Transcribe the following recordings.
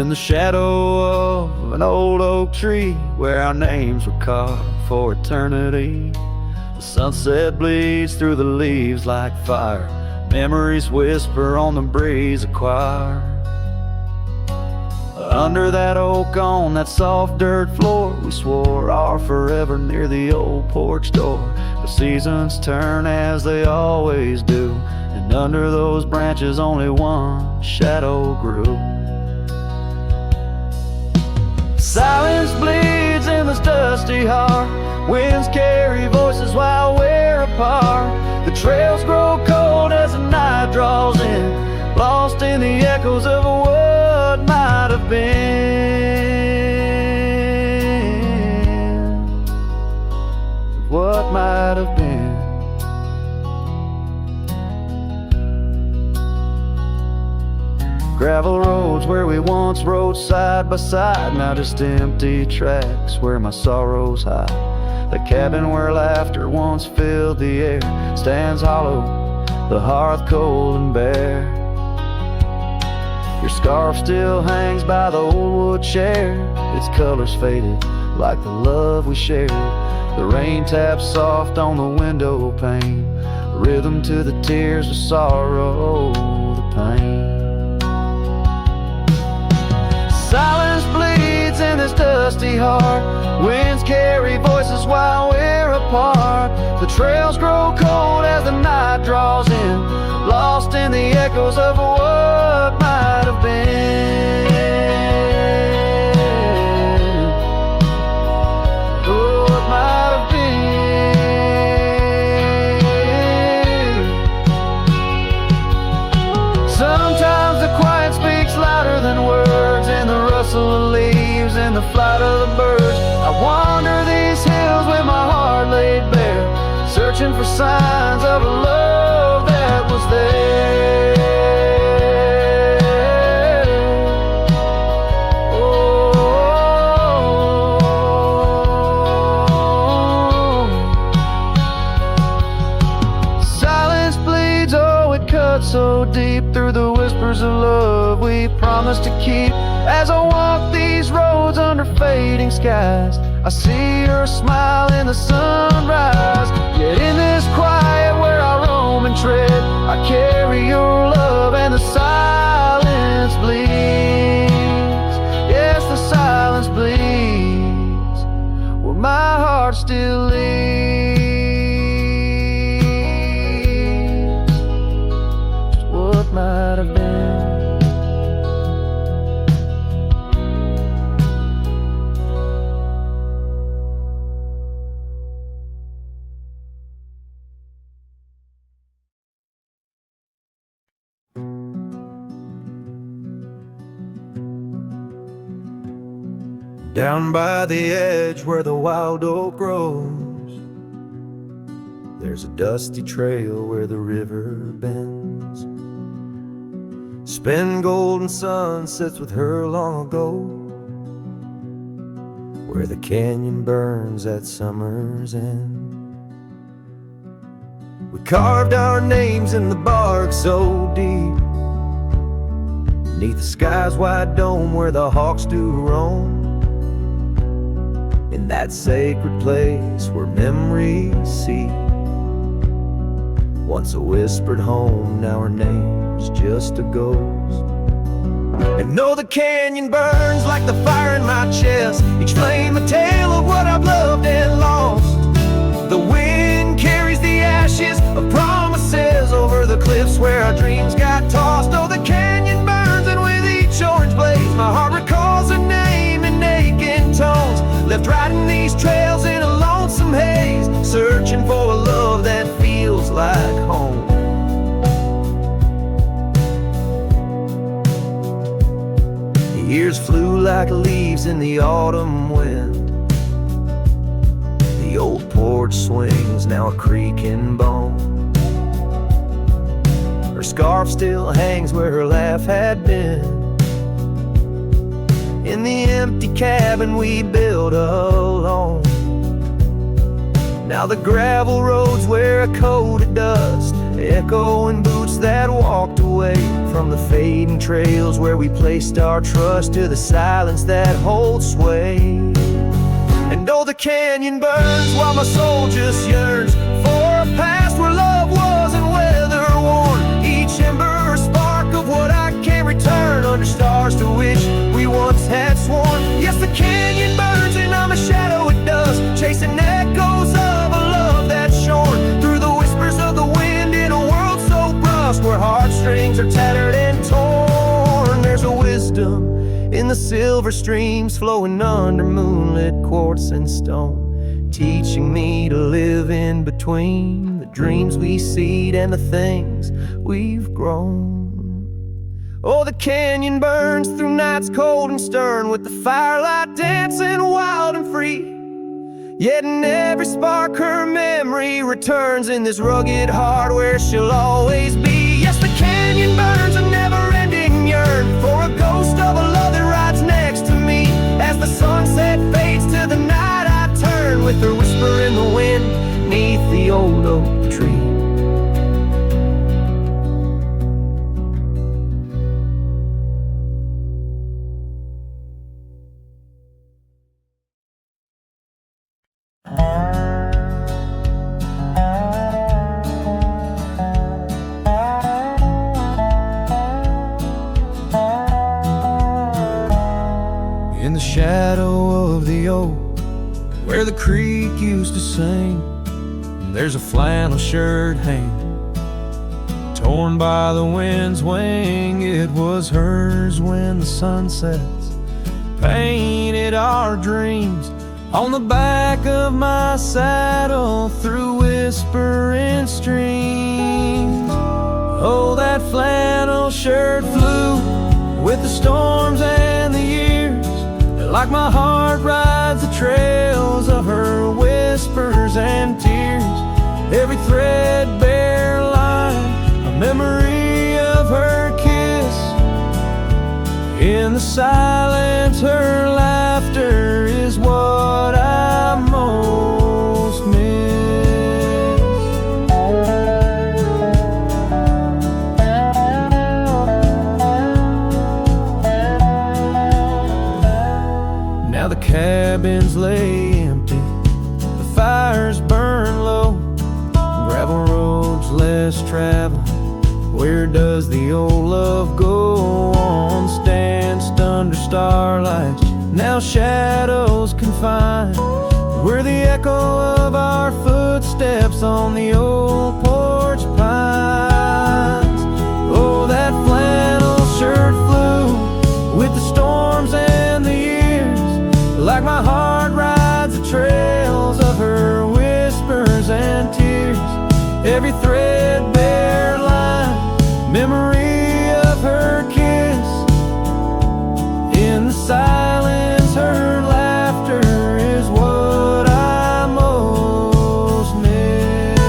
in the shadow of an old oak tree where our names were carved for eternity. The sunset bleeds through the leaves like fire. Memories whisper on the breeze, a choir. Under that oak on that soft dirt floor, we swore our forever near the old porch door. The seasons turn as they always do, and under those branches only one shadow grew. Silence bleeds in this dusty heart. Winds carry voices while we're apart. The trails grow cold as the night draws in, lost in the echoes of what might have been. What might have been. Gravel roads where we once rode side by side, now just empty tracks where my sorrows hide. The cabin where laughter once filled the air stands hollow, the hearth cold and bare. Your scarf still hangs by the old wood chair, its colors faded like the love we shared. The rain taps soft on the window pane, rhythm to the tears of sorrow, the pain. Silence bleeds in this dusty heart. Winds carry voices while we're apart. The trails grow cold as the night draws in, lost in the echoes of what might have been. Oh, what might have been. Sometimes the quiet speaks louder than words, in the rustle of leaves, in the flight of the birds. I wander these hills with my heart laid bare, searching for signs of a love that was there. Oh, silence bleeds, oh, it cuts so deep through the whispers of love we promised to keep. As I walk these roads under fading skies, I see your smile in the sunrise. Yet in this quiet where I roam and tread, I carry your love and the silence bleeds. Yes, the silence bleeds where my heart still leaves. Just what might have been. Down by the edge where the wild oak grows, there's a dusty trail where the river bends. Spent golden sunsets with her long ago, where the canyon burns at summer's end. We carved our names in the bark so deep, beneath the sky's wide dome where the hawks do roam. In that sacred place where memories see, once a whispered home, now her name's just a ghost. And though the canyon burns like the fire in my chest, each flame a tale of what I've loved and lost. The wind carries the ashes of promises over the cliffs where our dreams got tossed. Oh, the canyon burns, and with each orange blaze my heart recalls her name in aching tones, left riding these trails in a lonesome haze, searching for a love that feels like home. The years flew like leaves in the autumn wind. The old porch swings, now a creaking bone. Her scarf still hangs where her laugh had been, in the empty cabin we built alone. Now the gravel roads wear a coat of dust, echo in boots that walked away from the fading trails where we placed our trust, to the silence that holds sway. And oh, the canyon burns while my soul just yearns for a past where love wasn't weather worn. Each ember a spark of what I can't return, under stars to which we once had sworn. Yes, the canyon burns and I'm a shadow it does, chasing echoes of a love that's shorn through the whispers of the wind in a world so brusque, where heartstrings are tattered and torn. There's a wisdom in the silver streams flowing under moonlit quartz and stone, teaching me to live in between the dreams we seed and the things we've grown. Oh, the canyon burns through nights cold and stern, with the firelight dancing wild and free. Yet in every spark her memory returns, in this rugged heart where she'll always be. Yes, the canyon burns a never-ending yearn for a ghost of a love that rides next to me. As the sunset fades to the night, I turn with her whisper in the wind neath the old oak tree. In the shadow of the oak, where the creek used to sing, there's a flannel shirt hanging, torn by the wind's wing. It was hers when the sunsets painted our dreams on the back of my saddle through whispering streams. Oh, that flannel shirt flew with the storms and the years, like my heart rides the trails of her whispers and tears. Every threadbare line, a memory of her kiss. In the silence, her laughter is what I most miss. Now the cabins lay empty, the fires burn low, gravel roads less traveled. Where does the old love go on? Stanced under starlight, now shadows confined. We're the echo of our footsteps on the old porch pines. Oh, that flannel shirt flew with the storms and the years, like my heart rides the trails of her whispers and tears. Every threadbare line, memory of her kiss. In the silence, her laughter is what I most miss.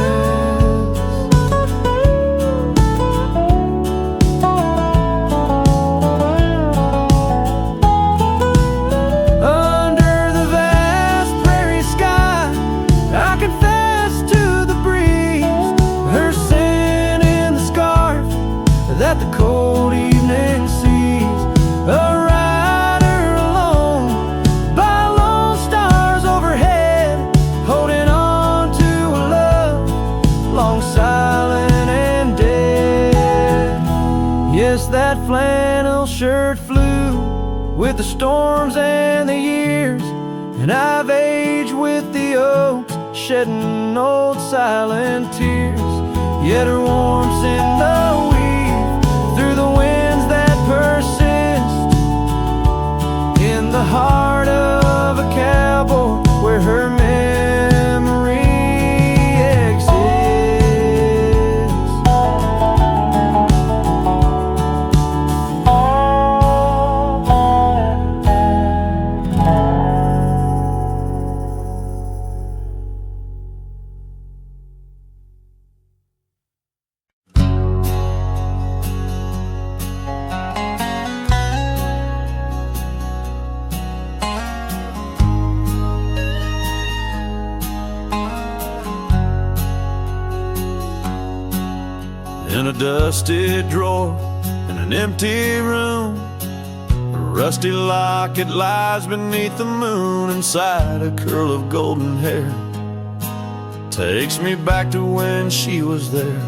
Under the vast prairie sky, I confess to the breeze, her scent in the scarf that the cold evening sees. A rider alone by lone stars overhead, holding on to a love long silent and dead. Yes, that flannel shirt flew with the storms and the years, and I've aged with the oaks, shedding old silent tears. Yet her warmth's in the weave, through the winds that persist, in the heart of a cowboy where her memory exists. a dusty drawer in an empty room. A rusty locket lies beneath the moon. Inside a curl of golden hair takes me back to when she was there.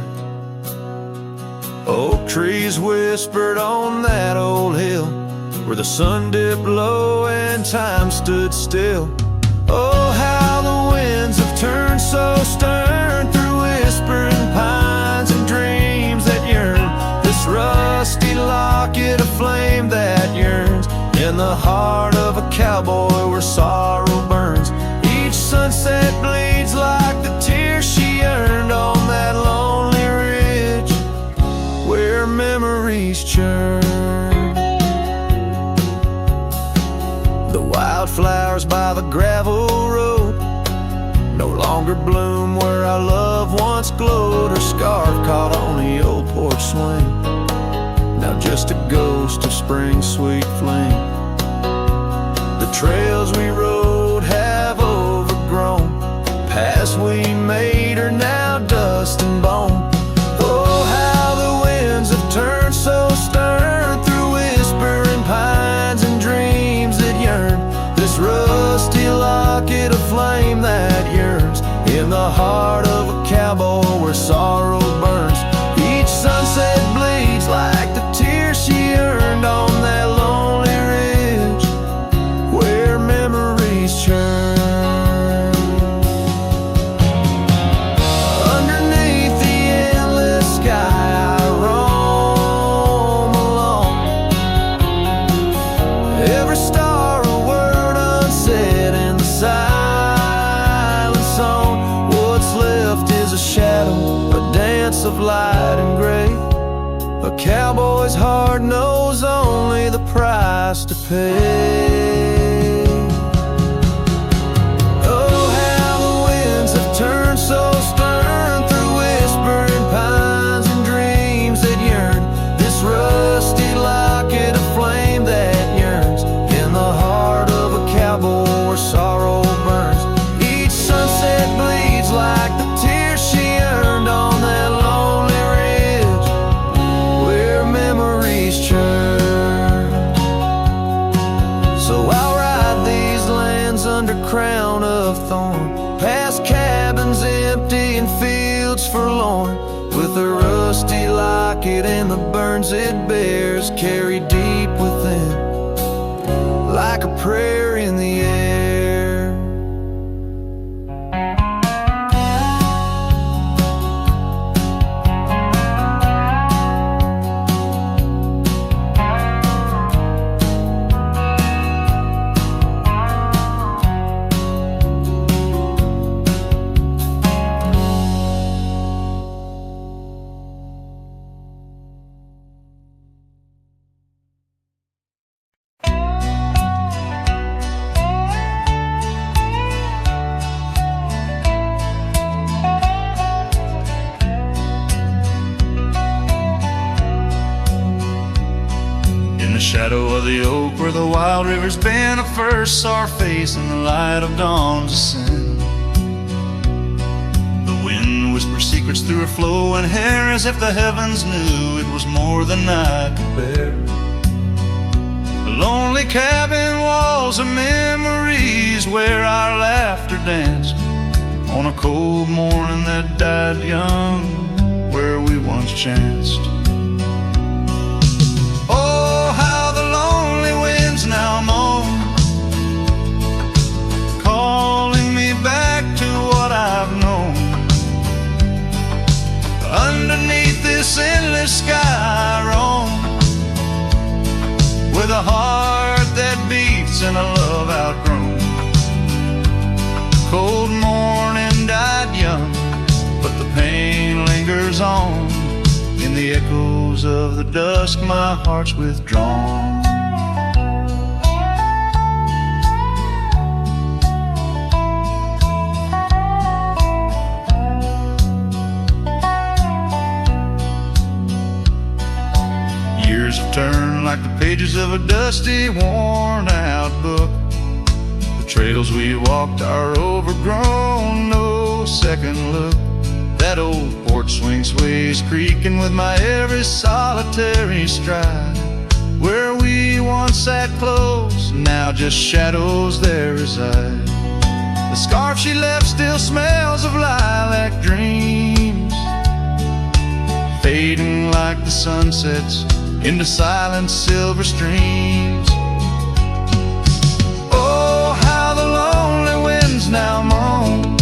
Oak trees whispered on that old hill, where the sun dipped low and time stood still. Oh, how the winds have turned so stern, through whispering pines and dreams that yearn. This rusty locket, a flame that yearns in the heart of a cowboy where sorrow burns. Each sunset bleeds like the tears she earned on that lonely ridge where memories churn. The wildflowers by the gravel road no longer bloom where our love once glowed. Her scarf caught on the old porch swing, now just a ghost of spring's sweet flame. The trails we rode have overgrown, paths we made are now dust and bone. Oh, how the winds have turned so stern, through whispering pines and dreams that yearn. This rusty locket, a flame that yearns in the heart of a cowboy where sorrow burns. Each sunset bleeds like the tears she earned on that lonely ridge where memories churn. Underneath the endless sky I roam alone, every star a word unsaid in the silent song. What's left is a shadow, a dance of light and gray. A cowboy's heart knows only the price to pay. Oh, how the winds have turned so stern, through whispering pines and dreams that yearn. This rusty locket, a flame that yearns in the heart of a cowboy where sorrow burns. Each sunset bleeds like the tears she earned on that lonely ridge where memories churn. So I'll ride these lands under crown of thorn, past cabins empty and fields forlorn, with a rusty locket and the burns it bears carried deep within, like a prayer in the air. Shadow of the oak where the wild rivers bend, I first saw her face in the light of dawn's ascent. The wind whispered secrets through her flowing hair, as if the heavens knew it was more than I could bear. The lonely cabin walls of memories where our laughter danced on a cold morning that died young, where we once chanced. Now moan, calling me back to what I've known. Underneath this endless sky I roam, with a heart that beats and a love outgrown. Cold morning died young, but the pain lingers on. In the echoes of the dusk my heart's withdrawn. Years have turned like the pages of a dusty, worn-out book. The trails we walked are overgrown, no second look. That old porch swing sways creaking with my every solitary stride. Where we once sat close, now just shadows there reside. The scarf she left still smells of lilac dreams, fading like the sunsets into silent silver streams. Oh, how the lonely winds now moan,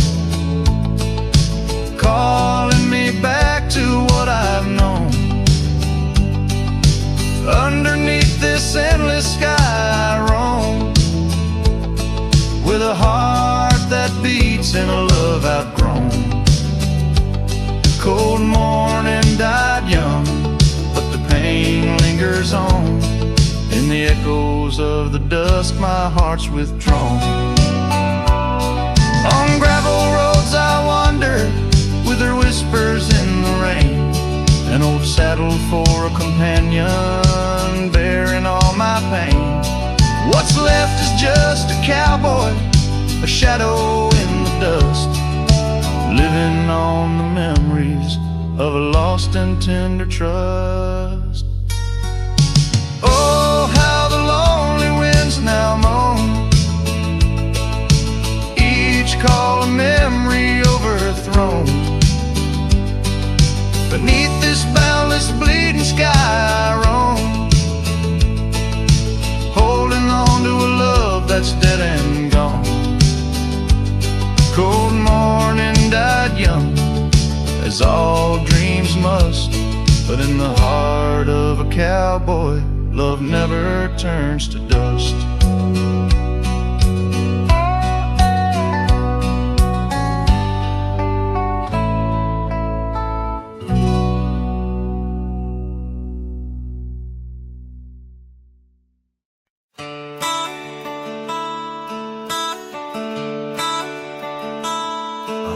calling me back to what I've known. Underneath this endless sky I roam, with a heart that beats in a love outgrown. Cold morning died young, but the pain lingers on. In the echoes of the dusk my heart's withdrawn. On gravel roads I wander, with her whispers in the rain. An old saddle for a companion, bearing all my pain. What's left is just a cowboy, a shadow in the dust, living on the memories of a lost and tender trust. Oh, how the lonely winds now moan, each call a memory overthrown. Beneath this boundless bleeding sky I roam, holding on to a love that's dead and gone. Cold morning died young, as all dreams must, but in the heart of a cowboy, love never turns to dust.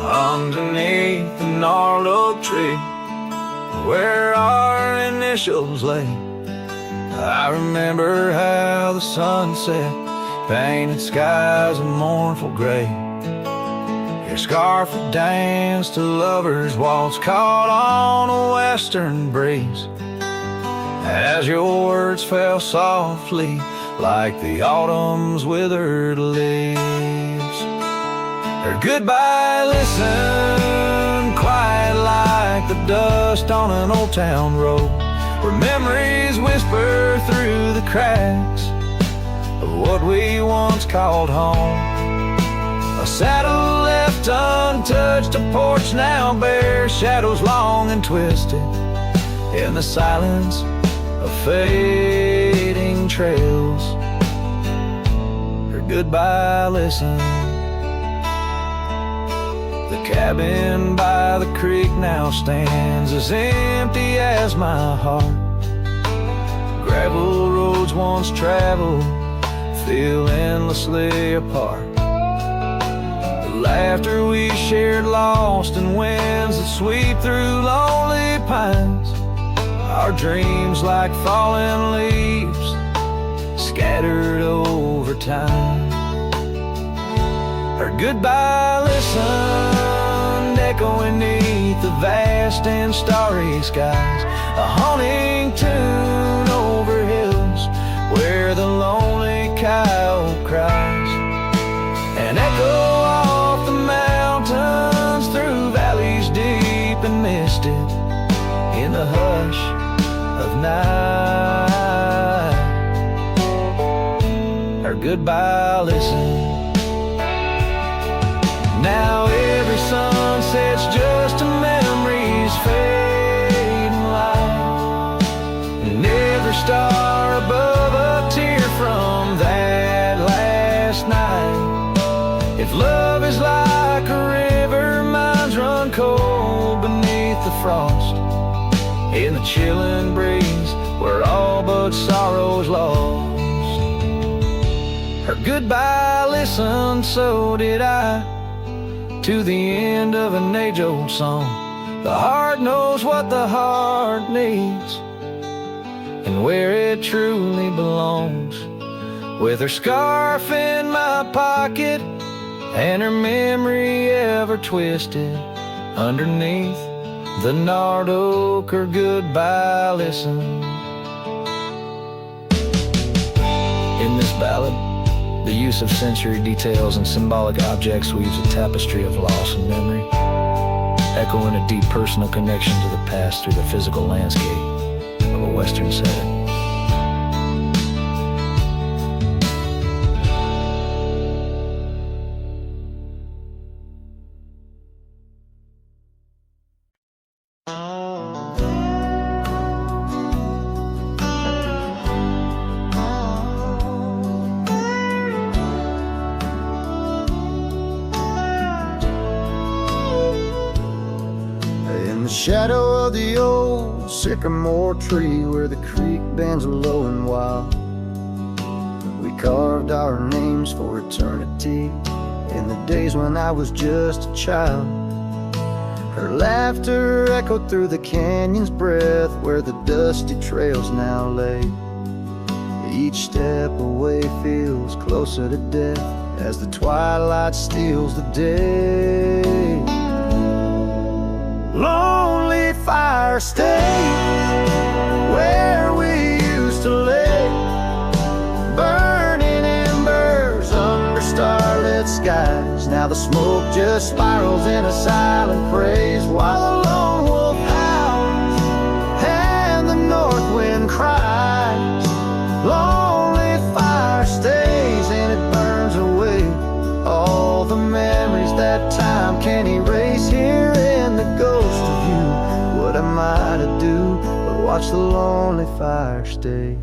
Underneath the gnarled oak tree, where our initials lay, I remember how the sunset painted skies a mournful gray. Your scarf would dance to lovers' waltz caught on a western breeze, as your words fell softly like the autumn's withered leaves. Her goodbye listened quiet like the dust on an old town road, where memories whisper through the cracks of what we once called home. A saddle left untouched, a porch now bare shadows long and twisted in the silence of fading trails. Her goodbye listened. The cabin by the creek now stands as empty as my heart. Gravel roads once traveled feel endlessly apart. The laughter we shared lost in winds that sweep through lonely pines. Our dreams like fallen leaves scattered over time. Her goodbye listened, echoing beneath the vast and starry skies, a haunting tune over hills where the lonely coyote cries, an echo off the mountains through valleys deep and misted in the hush of night. Her goodbye listen. Now every sunset's just a memory's fading light, and every star above a tear from that last night. If love is like a river, mine's run cold beneath the frost, in the chilling breeze where all but sorrow's lost. Her goodbye listened, so did I, to the end of an age-old song. The heart knows what the heart needs and where it truly belongs. With her scarf in my pocket and her memory ever twisted, underneath the gnarled oak or goodbye listen. In this ballad, the use of sensory details and symbolic objects weaves a tapestry of loss and memory, echoing a deep personal connection to the past through the physical landscape of a Western setting. In the shadow of the old sycamore tree where the creek bends low and wild, we carved our names for eternity in the days when I was just a child. Her laughter echoed through the canyon's breath where the dusty trails now lay. Each step away feels closer to death as the twilight steals the day. Lonely fire stays where we used to lay, burning embers under starlit skies. Now the smoke just spirals in a silent praise while the lone wolf howls and the north wind cries. Lonely fire stays and it burns away all the memories that time can't erase. Here in the ghost of you, what am I to do but watch the lonely fire stay?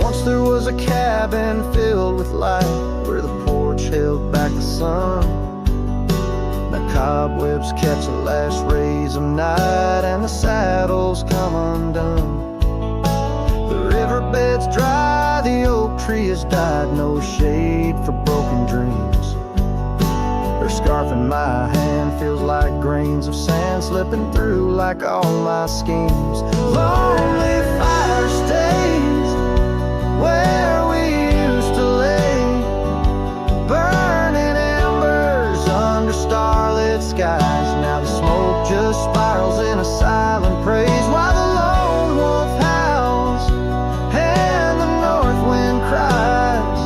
Once there was a cabin filled with light where the porch held back the sun. The cobwebs catch the last rays of night and the saddles come undone. The riverbed's dry, the oak tree has died, no shade for broken dreams. Her scarf in my hand feels like grains of sand slipping through like all my schemes. Lonely fire stays where we used to lay, burning embers under starlit skies. Now the smoke just spirals in a silent praise while the lone wolf howls and the north wind cries.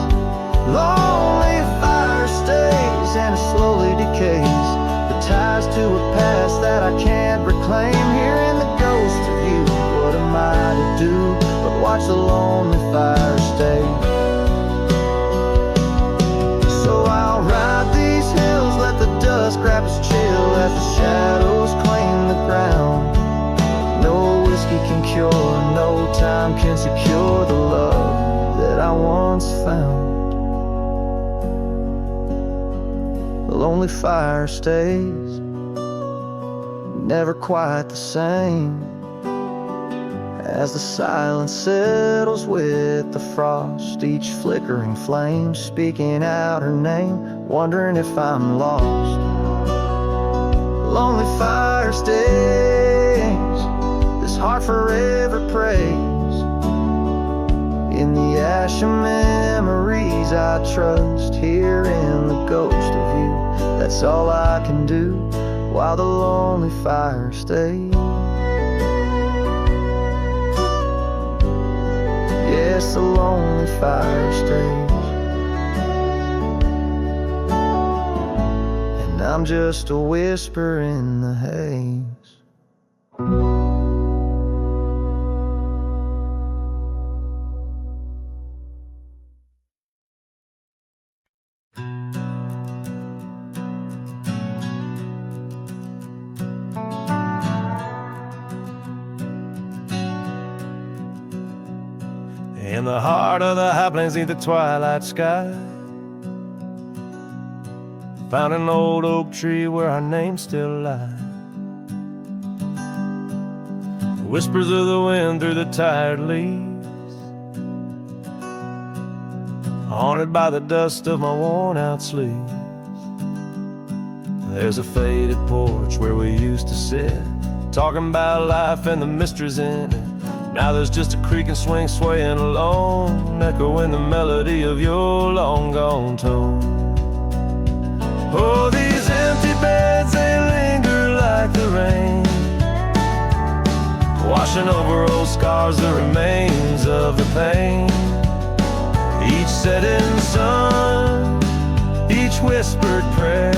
Lonely fire stays and it slowly decays, the ties to a past that I can't reclaim. Here in the ghost of you, what am I to do but watch the lonely fire stay? So I'll ride these hills, let the dust grab us chill as the shadows claim the ground. No whiskey can cure, no time can secure the love that I once found. The lonely fire stays, never quite the same, as the silence settles with the frost, each flickering flame speaking out her name, wondering if I'm lost. Lonely fire stays, this heart forever prays. In the ash of memories I trust, here in the ghost of you, that's all I can do while the lonely fire stays. Yes, the lonely fire stays, and I'm just a whisper in the haze. In the heart of the high plains neath the twilight sky, found an old oak tree where our names still lie. Whispers of the wind through the tired leaves, haunted by the dust of my worn out sleeves. There's a faded porch where we used to sit, talking about life and the mysteries in it. Now there's just a creak and swing swaying alone, echoing the melody of your long gone tone. Oh, these empty beds, they linger like the rain, washing over old scars, the remains of the pain. Each setting sun, each whispered prayer,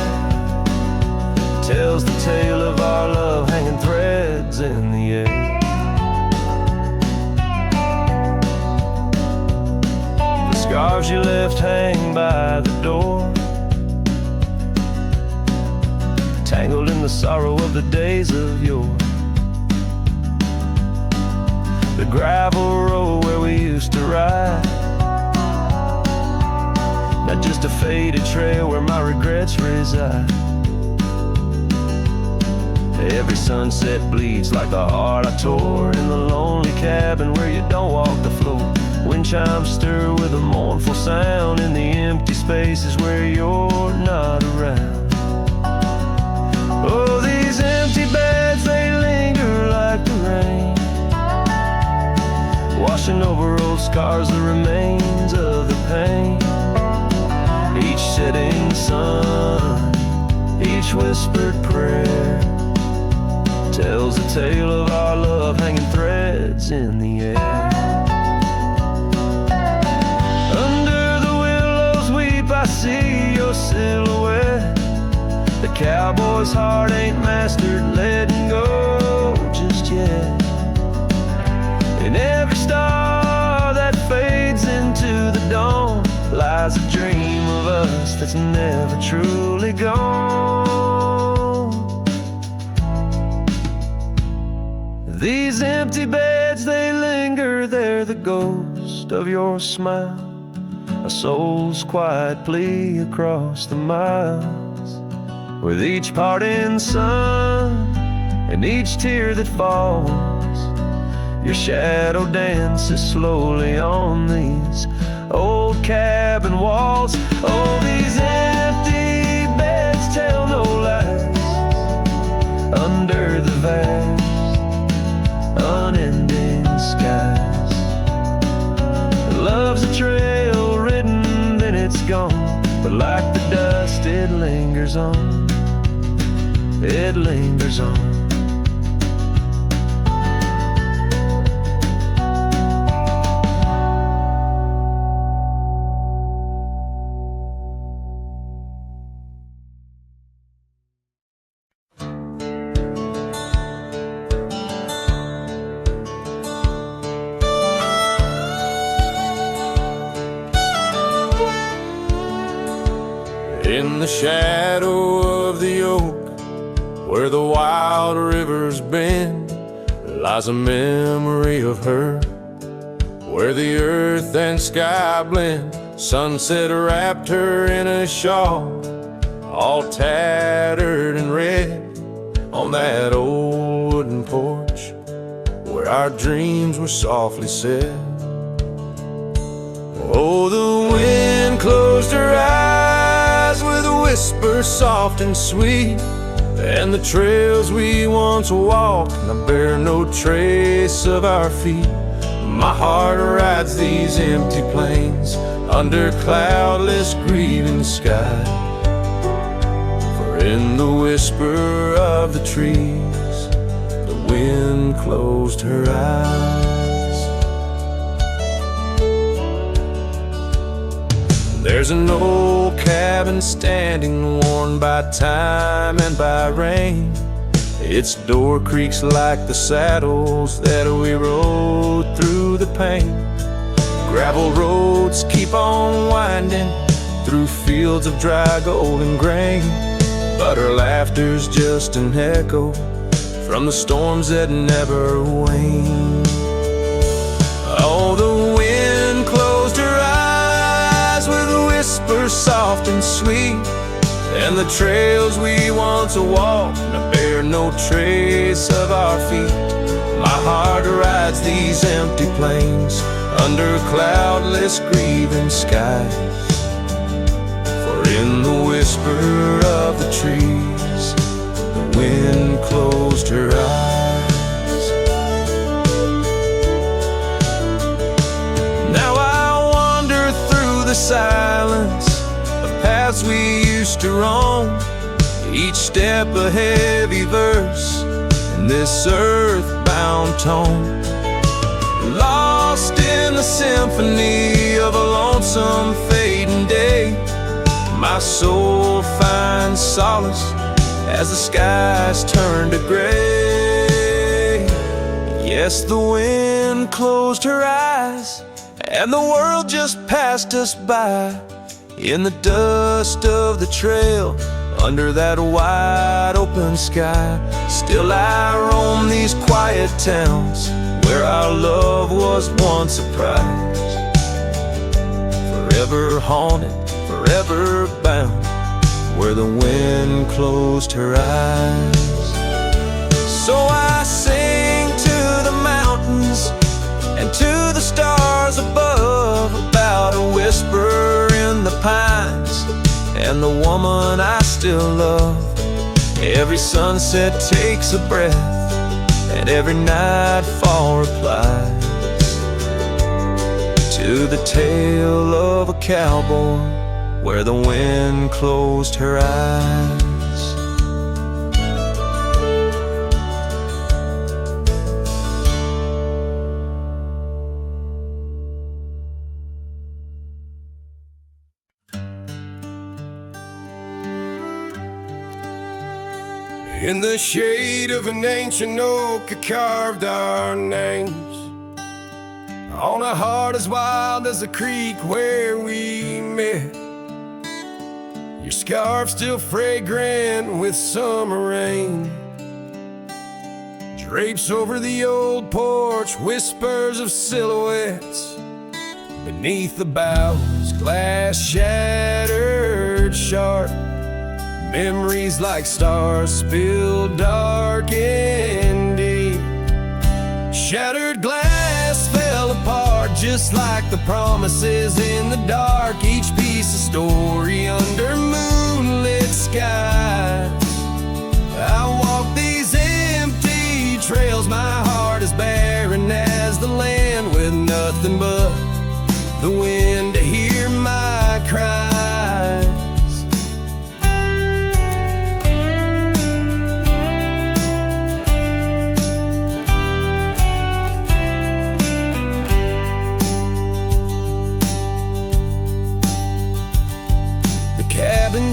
tells the tale of our love hanging threads in the air. The scarves you left hang by the door, tangled in the sorrow of the days of yore. The gravel road where we used to ride, not just a faded trail where my regrets reside. Every sunset bleeds like the heart I tore in the lonely cabin where you don't walk the floor. Wind chimes stir with a mournful sound in the empty spaces where you're not around. Oh, these empty beds, they linger like the rain, washing over old scars, the remains of the pain. Each setting sun, each whispered prayer, tells the tale of our love hanging threads in the air. Under the willows weep, I see your silhouette. The cowboy's heart ain't mastered letting go just yet. In every star that fades into the dawn lies a dream of us that's never truly gone. These empty beds, they linger, they're the ghost of your smile, a soul's quiet plea across the miles. With each parting sun and each tear that falls, your shadow dances slowly on these old cabin walls. Oh, these empty beds tell no lies under the vast unending skies. Love's a trail ridden, then it's gone, but like the dust it lingers on, it lingers on. In the shadow of the oak, where the wild rivers bend, lies a memory of her, where the earth and sky blend. Sunset wrapped her in a shawl, all tattered and red, on that old wooden porch where our dreams were softly said. Oh, the wind closed her eyes with a whisper soft and sweet, and the trails we once walked now bear no trace of our feet. My heart rides these empty plains under cloudless grieving sky, for in the whisper of the trees the wind closed her eyes. There's an old cabin standing, worn by time and by rain. Its door creaks like the saddles that we rode through the pain. Gravel roads keep on winding through fields of dry golden grain, but her laughter's just an echo from the storms that never wane. Oh, the wind closed her eyes with a whisper soft and sweet, and the trails we once walked now bear no trace of our feet. My heart rides these empty plains under cloudless grieving skies, for in the whisper of the trees the wind closed her eyes. silence of paths we used to roam, each step a heavy verse in this earthbound tone. Lost in the symphony of a lonesome fading day, my soul finds solace as the skies turn to gray. Yes, the wind closed her eyes and the world just passed us by. In the dust of the trail, under that wide open sky, still I roam these quiet towns where our love was once a prize. Forever haunted, forever bound, where the wind closed her eyes. So I sing to the mountains and to the stars above, about a whisper in the pines and the woman I still love. Every sunset takes a breath and every nightfall replies to the tale of a cowboy where the wind closed her eyes. In the shade of an ancient oak, I carved our names on a heart as wild as the creek where we met. Your scarf still fragrant with summer rain drapes over the old porch, whispers of silhouettes beneath the boughs, glass shattered sharp. Memories like stars spilled dark and deep. Shattered glass fell apart just like the promises in the dark. Each piece a story under moonlit skies. I walk these empty trails, my heart is barren as the land, with nothing but the wind to hear my cries.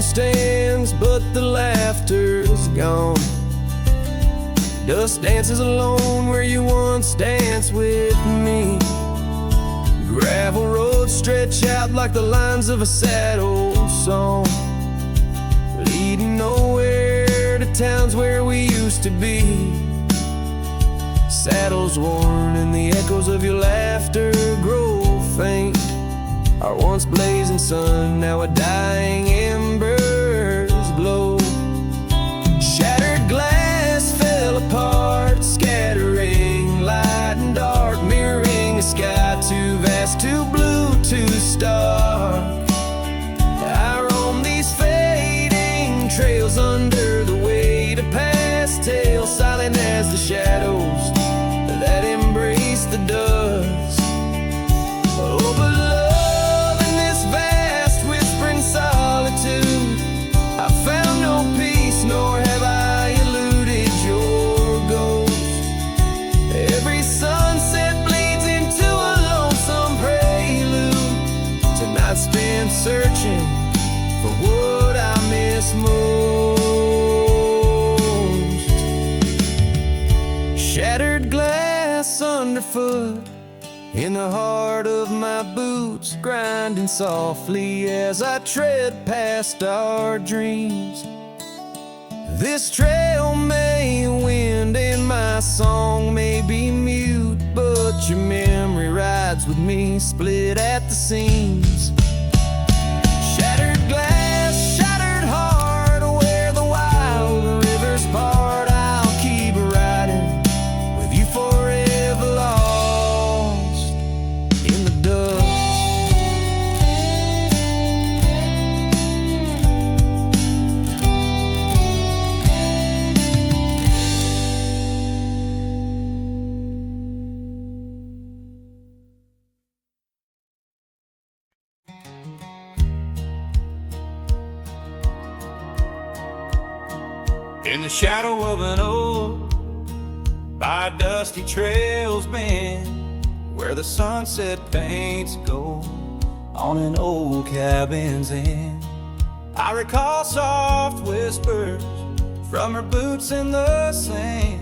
Stands, but the laughter's gone. Dust dances alone where you once danced with me. Gravel roads stretch out like the lines of a sad old song, leading nowhere to towns where we used to be. Saddles worn and the echoes of your laughter grow faint. Our once blazing sun, now a dying embers glow. Shattered glass fell apart, scattering light and dark, mirroring a sky too vast, too blue, too stark. I roam these fading trails under the weight of past tales, silent as the shadows that embrace the dust. Oh, but I found no peace, nor have I eluded your ghost. Every sunset bleeds into a lonesome prelude. Tonight spent searching for what I miss most. Shattered glass underfoot, in the heart of my boots, grinding softly as I tread past our dreams. This trail may wind and my song may be mute, but your memory rides with me, split at the seams. Shattered glass, shattered heart, where the wild rivers part, I'll keep riding with you forever lost in the dust. In the shadow of an oak, by dusty trails bend, where the sunset paints gold on an old cabin's end, I recall soft whispers from her boots in the sand,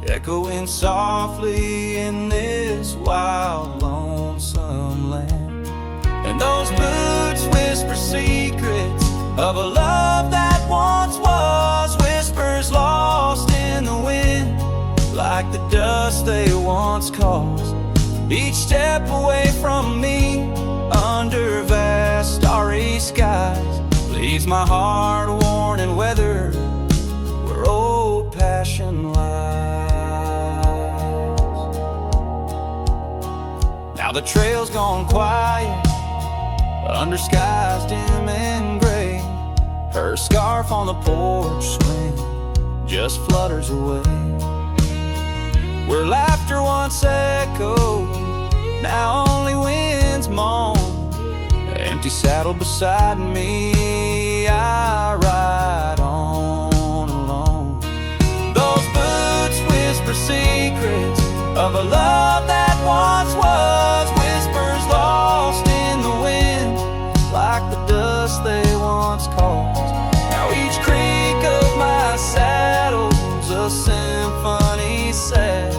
echoing softly in this wild, lonesome land. And those boots whisper secrets of a love that once was, whispers lost in the wind, like the dust they once caused. Each step away from me, under vast starry skies, leaves my heart worn and weathered where old passion lies. Now the trail's gone quiet, under skies dim and gray. Her scarf on the porch swing just flutters away. Where laughter once echoed, now only winds moan. Empty saddle beside me, I ride on alone. Those boots whisper secrets of a love that once was, whispers lost in the wind, like the dust they once caused. Now each creak of my saddle's a symphony set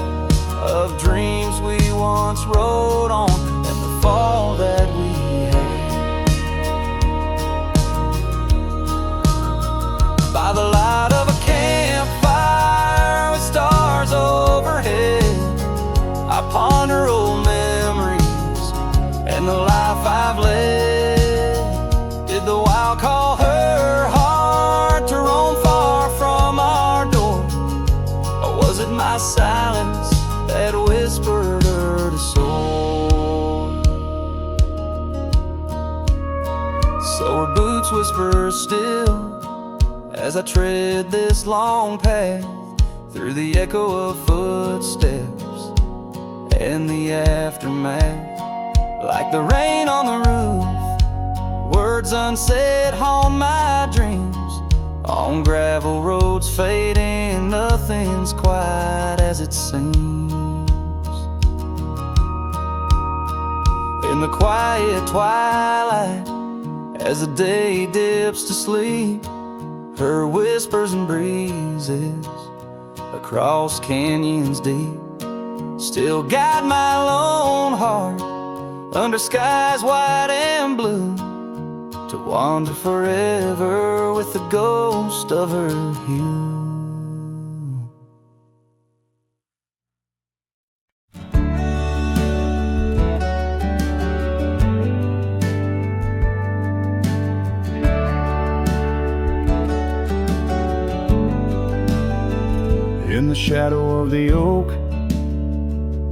of dreams we once rode on, and the fall that we had. By the light of a campfire with stars overhead, I ponder old memories and the life I've led. Did the wild call her heart to roam far from our door, or was it my silence that whispered her to soar? So her boots whisper still as I tread this long path through the echo of footsteps and the aftermath. Like the rain on the roof, words unsaid haunt my dreams. On gravel roads fading, nothing's quite as it seems. In the quiet twilight, as the day dips to sleep, her whispers and breezes across canyons deep still guide my lone heart under skies white and blue, to wander forever with the ghost of her hue. In the shadow of the oak,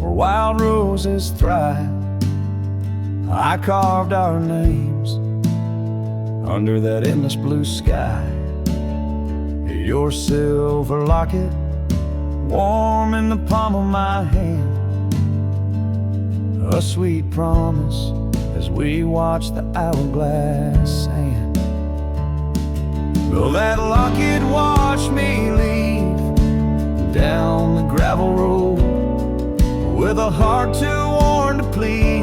where wild roses thrive, I carved our names under that endless blue sky. Your silver locket, warm in the palm of my hand, a sweet promise as we watch the hourglass sand. Will that locket watch me leave down the gravel road, with a heart too worn to plead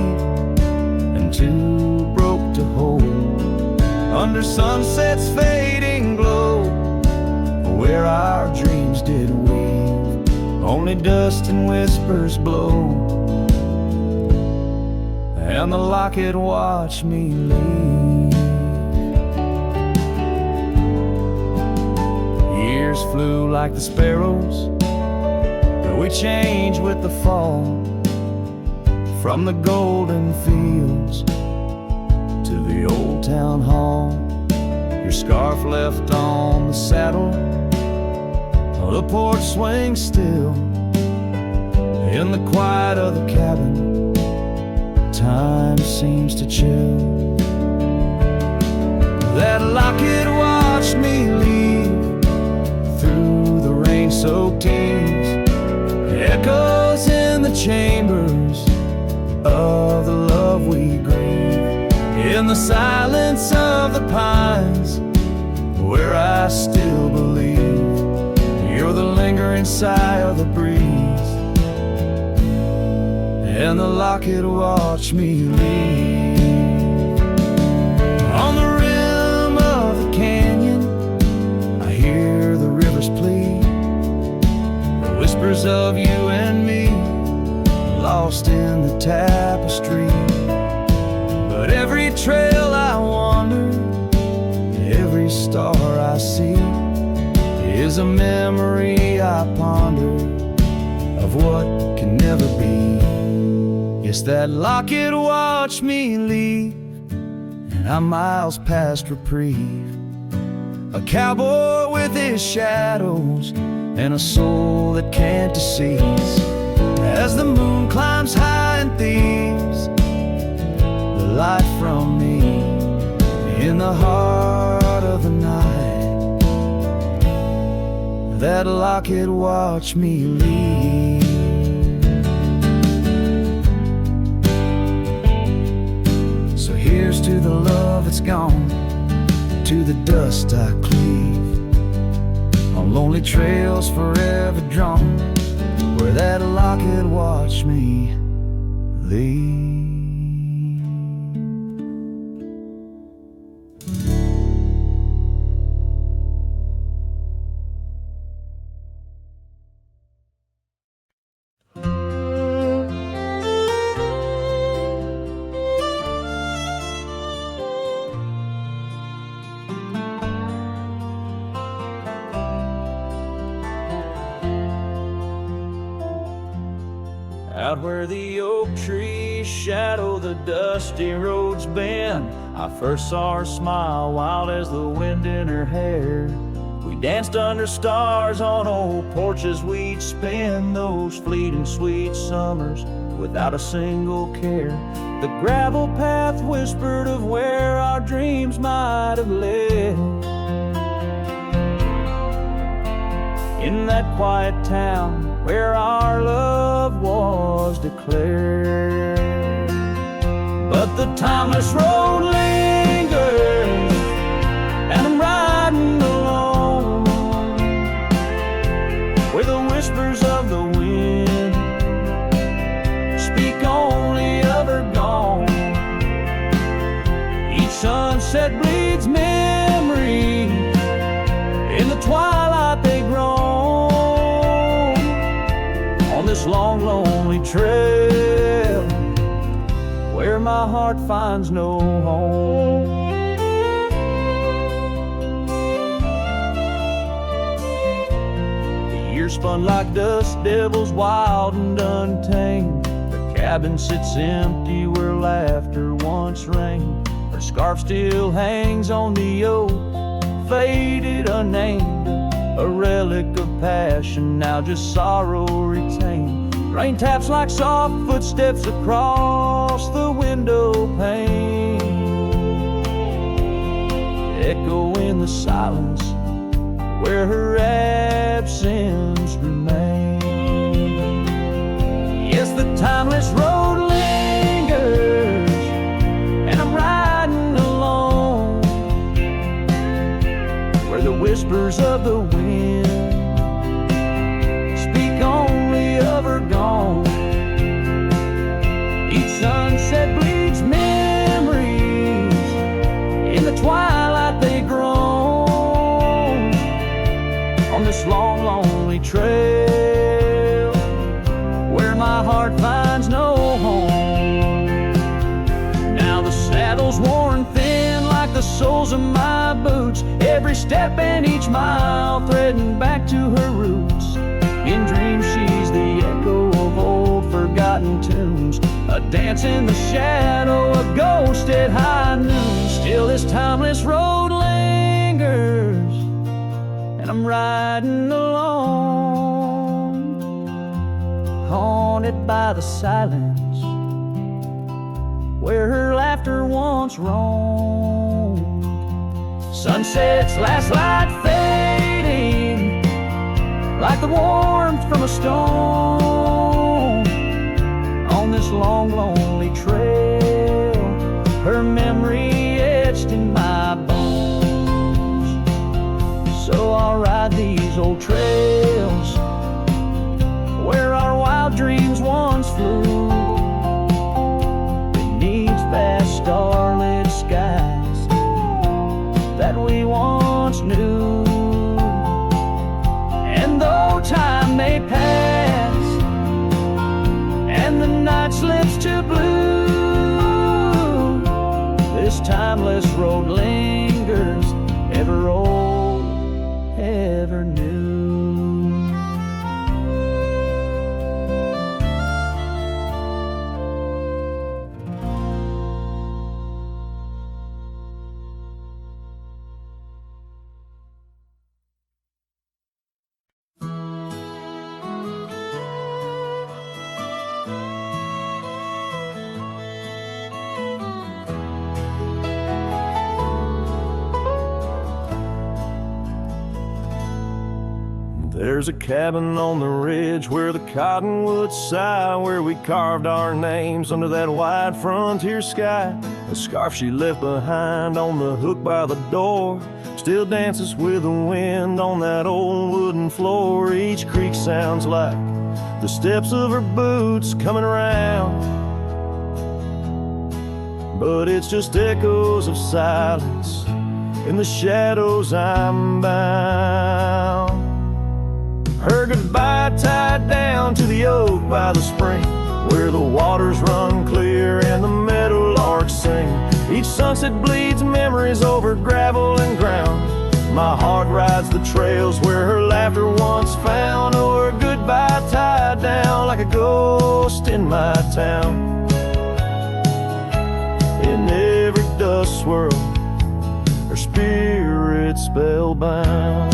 and too broke to hold, under sunset's fading glow, where our dreams did weave, only dust and whispers blow, and the locket watch me leave. Years flew like the sparrows, but we change with the fall, from the golden fields to the old town hall. Your scarf left on the saddle, the porch swings still. In the quiet of the cabin, time seems to chill. That locket watched me leave through the rain-soaked eves, echoes in the chambers of the love we grieve. In the silence of the pines, where I still believe you're the lingering sigh of the breeze, and the locket watch me leave. On the rim of the canyon, I hear the rivers plead, the whispers of you and me, lost in the tapestry. But every trail I wander, every star I see, is a memory I ponder of what can never be. Yes, that locket watched me leave, and I'm miles past reprieve. A cowboy with his shadows and a soul that can't deceive. As the moon climbs high and thieves the light from me in the heart of the night, that locket watched me leave. So here's to the love that's gone, to the dust I cleave, on lonely trails forever drawn, where that locket watched me leave. Out where the oak trees shadow the dusty roads bend, I first saw her smile wild as the wind in her hair. We danced under stars on old porches, we'd spend those fleeting sweet summers without a single care. The gravel path whispered of where our dreams might have led. In that quiet town where our love was declared. But the timeless road lingers, and I'm riding alone, where the whispers of the wind speak only of her gone. Each sunset bleeds memory, in the twilight they groan, on this long lonely trail where my heart finds no home. The years spun like dust devils, wild and untamed. The cabin sits empty where laughter once reigned. Her scarf still hangs on the oak, faded, unnamed, a relic of passion, now just sorrow retained. Rain taps like soft footsteps across the window pane, echo in the silence where her absence remains. Yes, the timeless road lingers, and I'm riding alone, where the whispers of the wind speak only of her gone. Each sunset bleeds memories, in the twilight they groan, on this long lonely trail where my heart finds no home. Now the saddle's worn thin like the soles of my boots, every step and each mile threading back to her roots. In dreams she's the echo of old forgotten tunes, a dance in the shadow, a ghost at high noon. Still this timeless road lingers, and I'm riding alone, haunted by the silence where her laughter once roamed. Sunset's last light fading like the warmth from a stone, on this long lonely trail, her memory etched in my bones. So I'll ride these old trails where our wild dreams once flew, beneath vast starlit skies that we once knew. And though time may pass and the night slips to blue, this timeless road lingers, ever old, ever new. There's a cabin on the ridge where the cottonwoods sigh, where we carved our names under that wide frontier sky. The scarf she left behind on the hook by the door still dances with the wind on that old wooden floor. Each creak sounds like the steps of her boots coming around, but it's just echoes of silence. In the shadows I'm bound. Her goodbye tied down to the oak by the spring, where the waters run clear and the meadowlarks sing. Each sunset bleeds memories over gravel and ground. My heart rides the trails where her laughter once found. Oh, her goodbye tied down like a ghost in my town. In every dust swirl, her spirit spellbound.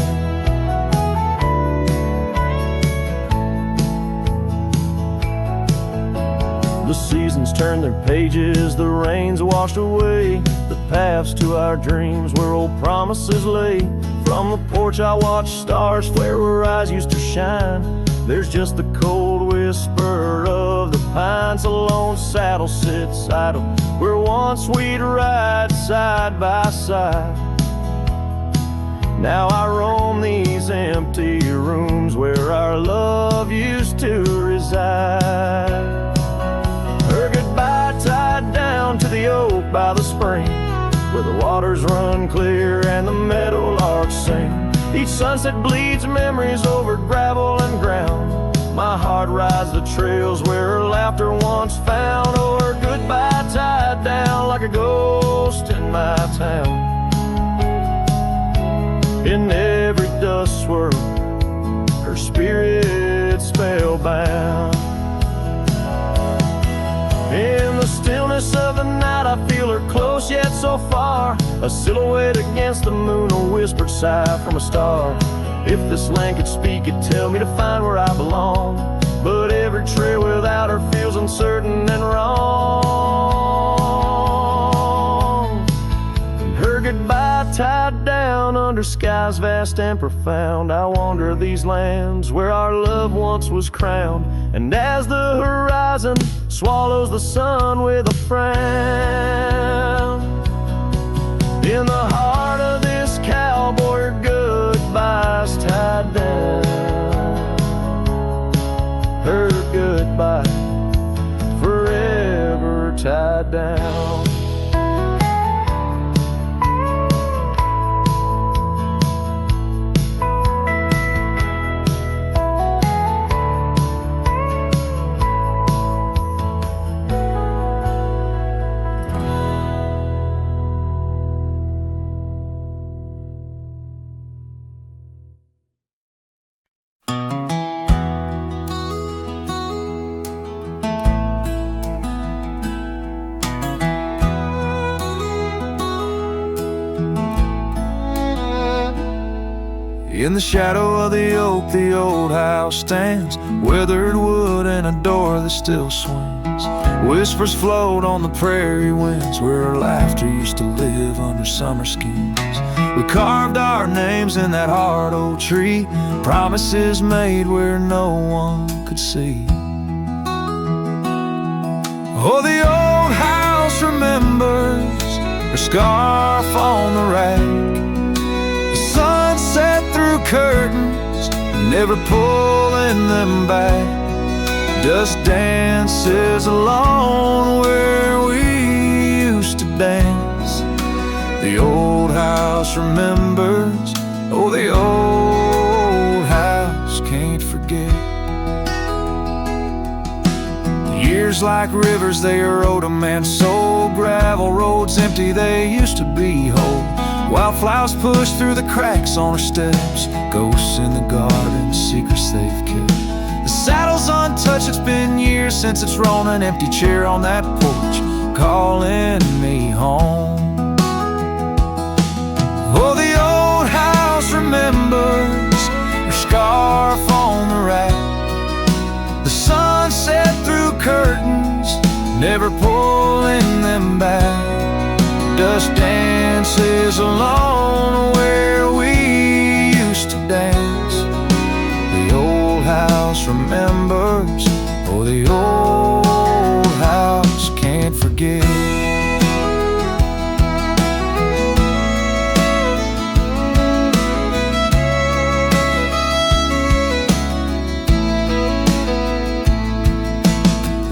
The seasons turn their pages, the rains washed away the paths to our dreams where old promises lay. From the porch I watch stars flare where eyes used to shine. There's just the cold whisper of the pines. A lone saddle sits idle where once we'd ride side by side. Now I roam these empty rooms where our love used to reside. Her goodbye tied down to the oak by the spring, where the waters run clear and the meadowlarks sing. Each sunset bleeds memories over gravel and ground. My heart rides the trails where her laughter once found. Oh, her goodbye tied down like a ghost in my town. In every dust swirl, her spirit spellbound. In the stillness of the night I feel her close yet so far, a silhouette against the moon, a whispered sigh from a star. If this land could speak, it'd tell me to find where I belong, but every trail without her feels uncertain and wrong. And her goodbye tied down under skies vast and profound. I wander these lands where our love once was crowned, and as the horizon swallows the sun with a frown, in the heart of this cowboy her goodbye's tied down. Her goodbye forever tied down. In the shadow of the oak, the old house stands, weathered wood and a door that still swings. Whispers float on the prairie winds, where our laughter used to live under summer skins. We carved our names in that hard old tree, promises made where no one could see. Oh, the old house remembers her scarf on the rack, the sunset curtains, never pulling them back. Just dances alone where we used to dance. The old house remembers, oh, the old house can't forget. Years like rivers, they erode a man's soul. Gravel roads empty, they used to be whole. Wildflowers push through the cracks on our steps. Ghosts in the garden, secrets they've kept. The saddle's untouched, it's been years since it's thrown an empty chair on that porch, calling me home. Oh, the old house remembers her scarf on the rack. The sunset through curtains, never pulling them back. Dust dances alone where we used to dance. The old house remembers, oh, the old house can't forget.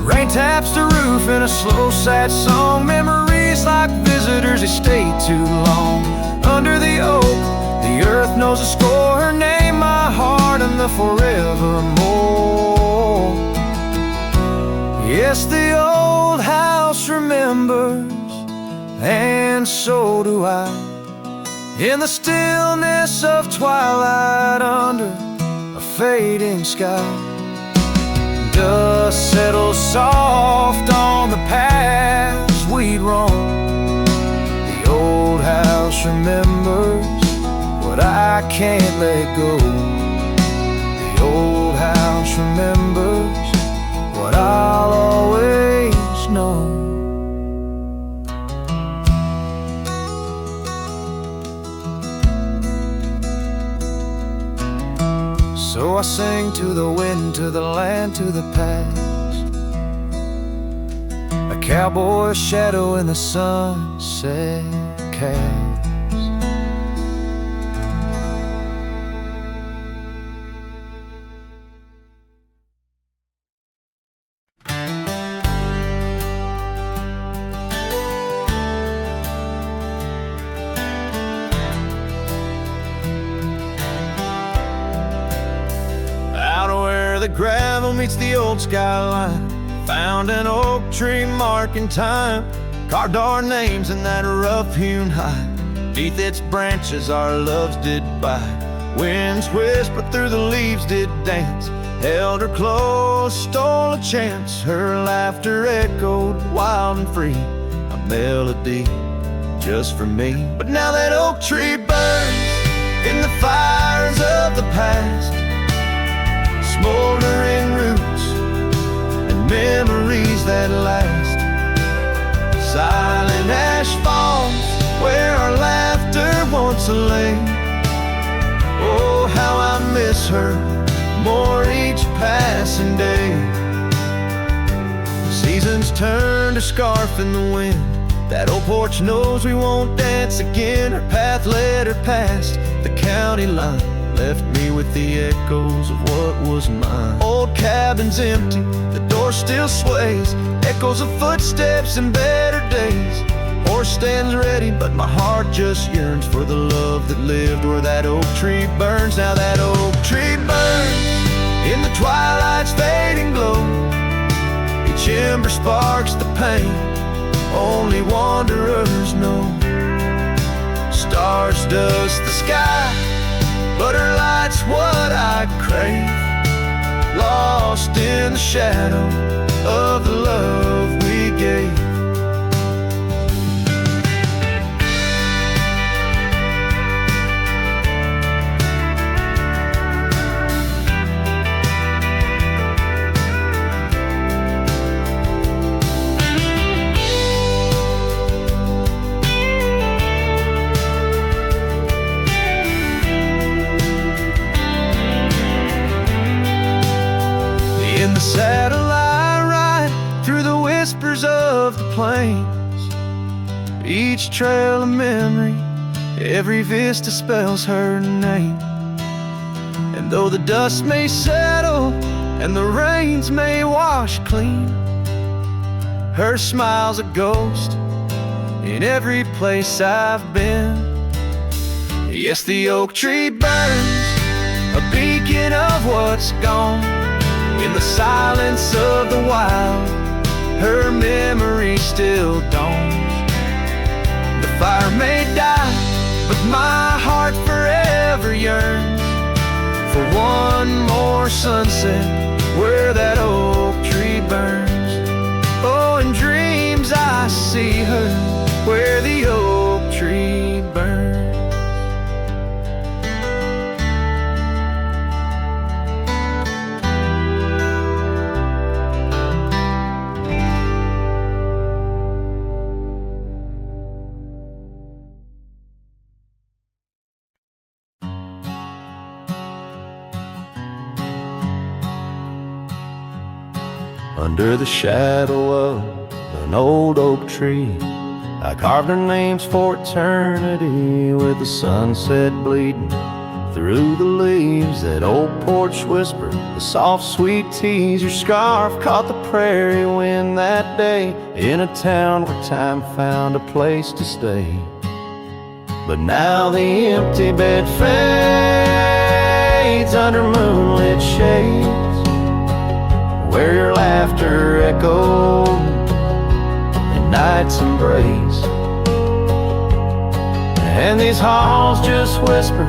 Rain taps the roof in a slow, sad song. Memories like visitors, they stay too long. Under the oak, the earth knows a score. Her name, my heart, and the forevermore. Yes, the old house remembers, and so do I. In the stillness of twilight under a fading sky, dust settles soft on the paths we'd roam. The old house remembers what I can't let go. The old house remembers what I'll always know. So I sing to the wind, to the land, to the past. A cowboy's shadow in the sunset cast. The gravel meets the old skyline, found an oak tree marking time, carved our names in that rough-hewn hide. Beneath its branches our loves did bide. Winds whispered through the leaves did dance, held her close, stole a chance. Her laughter echoed wild and free, a melody just for me. But now that oak tree burns in the fires of the past, smoldering roots and memories that last. Silent ash falls where our laughter once lay. Oh, how I miss her more each passing day. Seasons turn to scarf in the wind. That old porch knows we won't dance again. Her path led her past the county line, left me with the echoes of what was mine. Old cabin's empty, the door still sways, echoes of footsteps in better days. Horse stands ready, but my heart just yearns for the love that lived where that oak tree burns. Now that oak tree burns in the twilight's fading glow. Each ember sparks the pain only wanderers know. Stars dust the sky, but her light's what I crave, lost in the shadow of the love we gave. In the saddle I ride through the whispers of the plains. Each trail a memory, every vista spells her name. Though the dust may settle and the rains may wash clean, her smile's a ghost in every place I've been. Yes, the oak tree burns, a beacon of what's gone. In the silence of the wild, her memory still dawns. The fire may die, but my heart forever yearns for one more sunset where that oak tree burns. Oh, in dreams I see her where the oak tree burns. Under the shadow of an old oak tree, I carved our names for eternity, with the sunset bleeding through the leaves. That old porch whispered the soft sweet tease. Your scarf caught the prairie wind that day, in a town where time found a place to stay. But now the empty bed fades under moonlit shades, where your laughter echoed in night's embrace. And these halls just whisper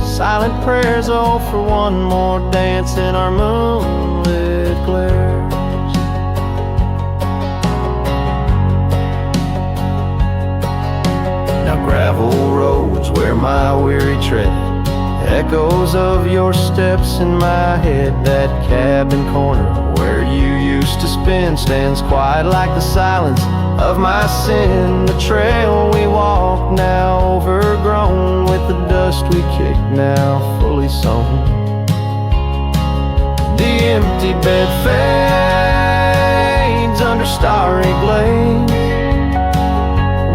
silent prayers, oh, for one more dance in our moonlit glares. Now gravel roads where my weary tread, echoes of your steps in my head. That cabin corner where you used to spend stands quiet like the silence of my sin. The trail we walk now overgrown, with the dust we kick now fully sown. The empty bed fades under starry glades,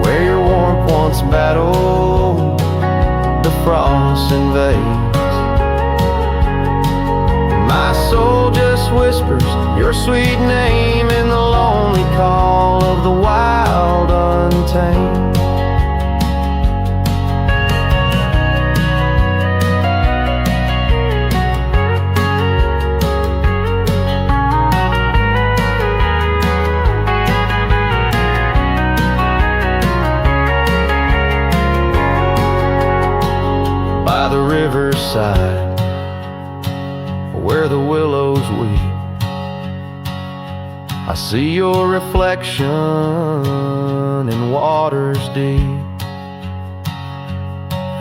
where your warmth once battled the frost invades. My soul just whispers your sweet name in the lonely call of the wild untamed. By the riverside, where the willows weep, I see your reflection in waters deep.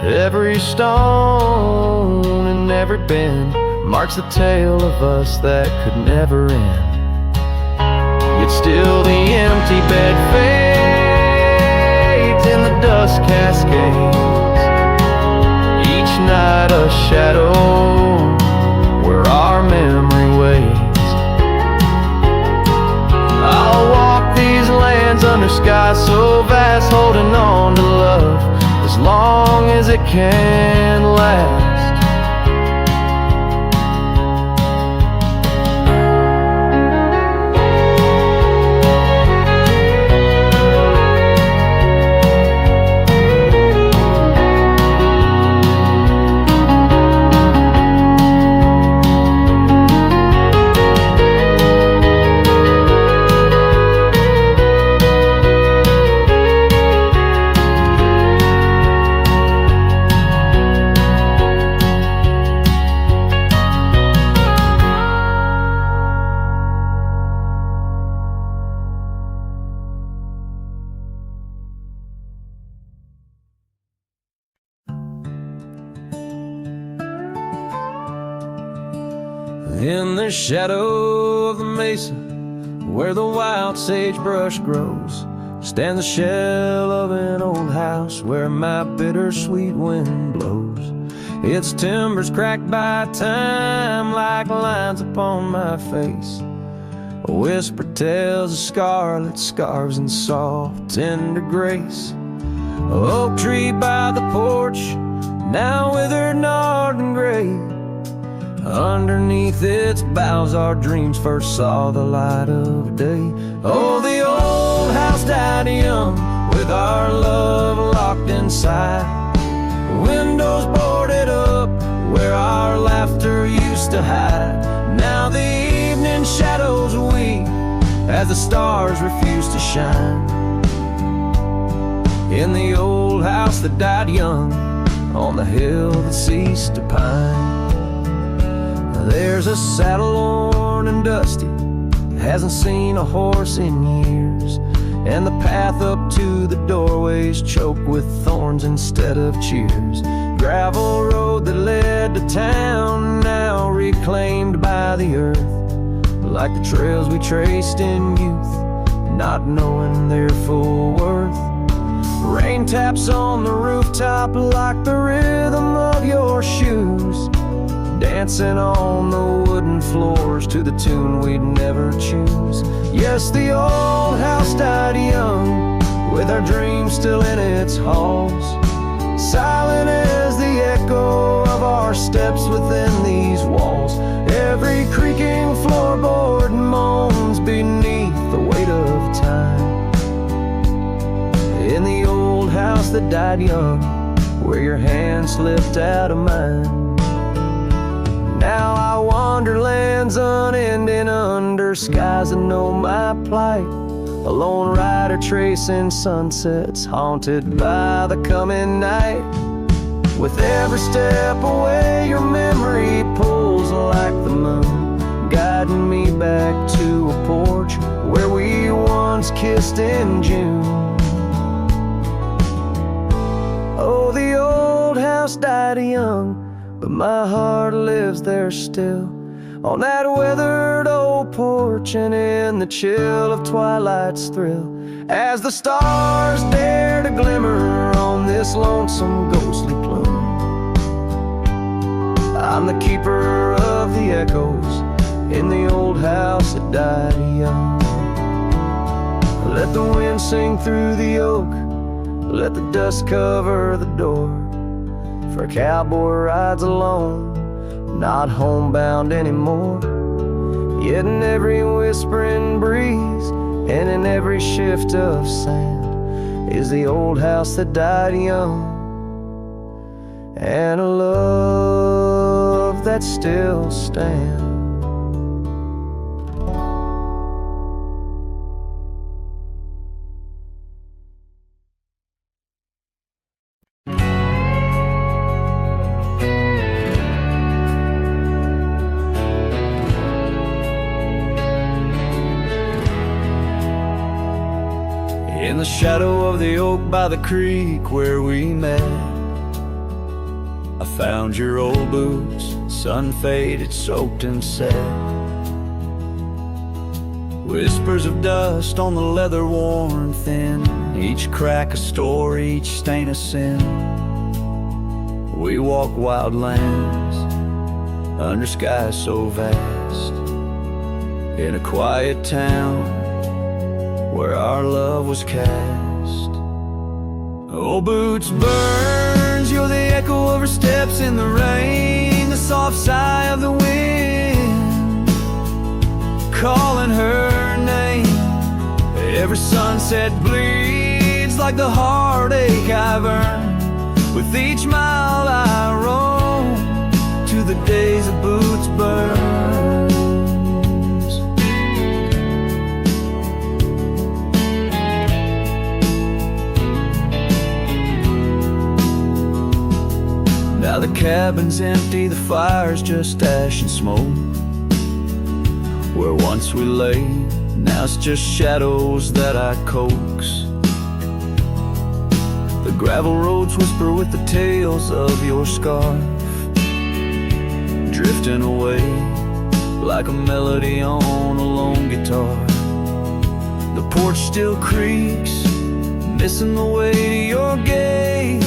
Every stone and every bend marks the tale of us that could never end. Yet still the empty bed fades in the dust cascades, each night a shadow where our memory waits. I'll walk these lands under skies so vast, holding on to love as long as it can last. In the shadow of the mesa, where the wild sagebrush grows, stands the shell of an old house where my bittersweet wind blows. Its timbers cracked by time like lines upon my face. A whisper tells of scarlet scarves and soft tender grace. A oak tree by the porch, now withered, gnarled and gray, Underneath its boughs our dreams first saw the light of day. Oh, the old house died young, with our love locked inside. Windows boarded up, where our laughter used to hide. Now the evening shadows weep, as the stars refuse to shine. In the old house that died young, on the hill that ceased to pine, there's a saddle worn and dusty, hasn't seen a horse in years, and the path up to the doorway's choked with thorns instead of cheers. Gravel road that led to town, now reclaimed by the earth, like the trails we traced in youth, not knowing their full worth. Rain taps on the rooftop like the rhythm of your shoes, dancing on the wooden floors to the tune we'd never choose. Yes, the old house died young, with our dreams still in its halls, silent as the echo of our steps within these walls. Every creaking floorboard moans beneath the weight of time. In the old house that died young, where your hand slipped out of mine, now I wander lands unending under skies that know my plight. A lone rider tracing sunsets, haunted by the coming night. With every step away, your memory pulls like the moon, guiding me back to a porch where we once kissed in June. Oh, the old house died young, but my heart lives there still, on that weathered old porch and in the chill of twilight's thrill, as the stars dare to glimmer on this lonesome ghostly plume. I'm the keeper of the echoes in the old house that died young. Let the wind sing through the oak, let the dust cover the door, for a cowboy rides alone, not homebound anymore. Yet in every whispering breeze and in every shift of sand is the old house that died young, and a love that still stands. In the shadow of the oak by the creek where we met, I found your old boots, sun-faded, soaked and set. Whispers of dust on the leather worn thin, each crack a story, each stain a sin. We walk wild lands under skies so vast, in a quiet town where our love was cast. Old boots burns, you're the echo of her steps in the rain, the soft sigh of the wind calling her name. Every sunset bleeds like the heartache I've earned, with each mile I roam to the days of boots burn. Now the cabin's empty, the fire's just ash and smoke. Where once we lay, now it's just shadows that I coax. The gravel roads whisper with the tales of your scarf, drifting away like a melody on a lone guitar. The porch still creaks, missing the way to your gaze,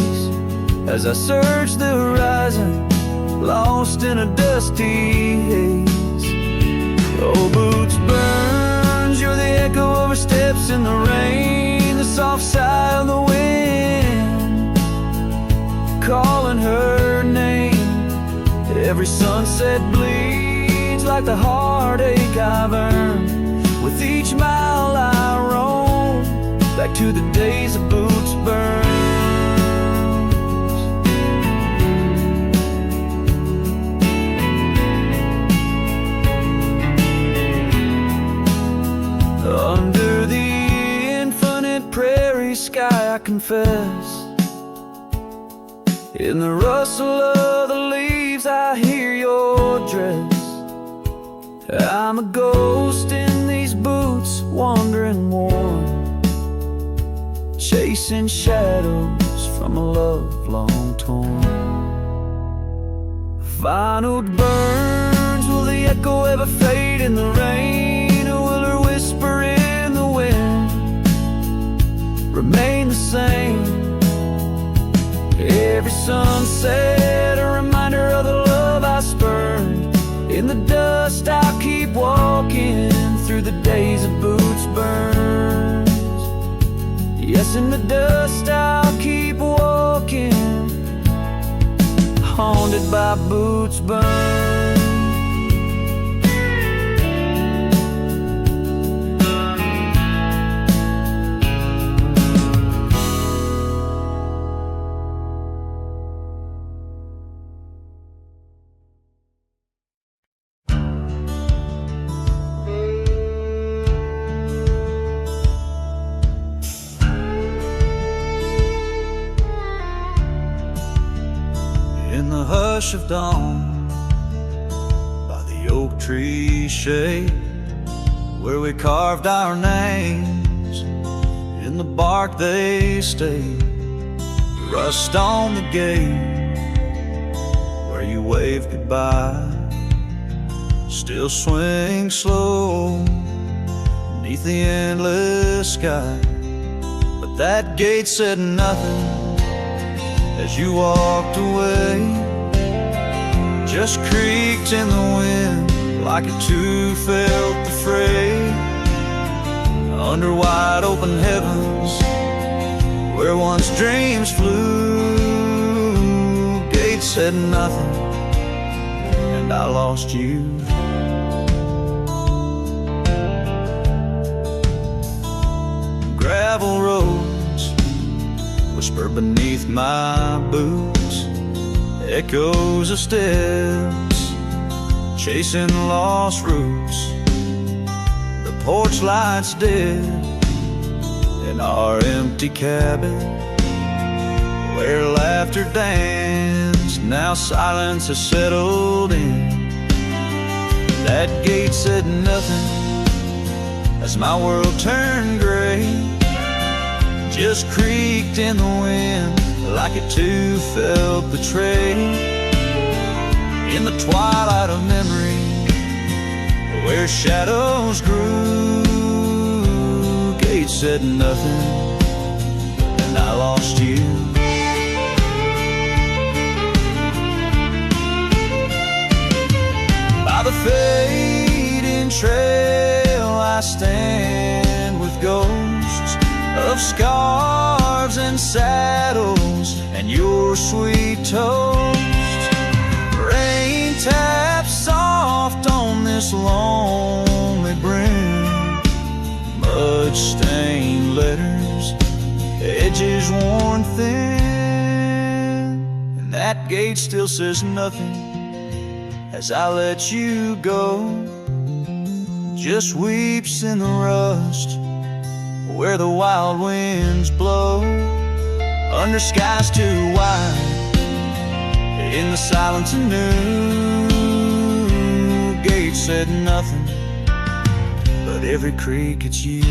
as I search the horizon, lost in a dusty haze. Oh, boots burns, you're the echo of her steps in the rain, the soft sigh of the wind calling her name. Every sunset bleeds like the heartache I've earned. With each mile I roam back to the days of boots burned. Under the infinite prairie sky I confess, in the rustle of the leaves I hear your dress. I'm a ghost in these boots, wandering worn, chasing shadows from a love long torn. Final burns, will the echo ever fade in the rain, or will her whisper in the wind remain the same? Every sunset, a reminder of the love I spurned. In the dust I'll keep walking through the days of boots burns. Yes, in the dust I'll keep walking, haunted by boots burns. Hush of dawn, by the oak tree shade, where we carved our names, in the bark they stayed. Rust on the gate, where you waved goodbye, still swing slow beneath the endless sky. But that gate said nothing as you walked away, just creaked in the wind like it too felt the fray. Under wide open heavens, where once dreams flew, gate said nothing, and I lost you. Gravel roads whisper beneath my boots, echoes of steps chasing lost roots. The porch lights dead in our empty cabin, where laughter danced, now silence has settled in. That gate said nothing as my world turned gray, just creaked in the wind like it too felt betrayed. In the twilight of memory, where shadows grew, gates said nothing, and I lost you. By the fading trail I stand with ghosts of scarves and saddles and your sweet toast. Rain taps soft on this lonely brim, mud-stained letters, edges worn thin, and that gate still says nothing as I let you go, just weeps in the rust where the wild winds blow. Under skies too wide, in the silence anew, gate said nothing, but every creak it's you.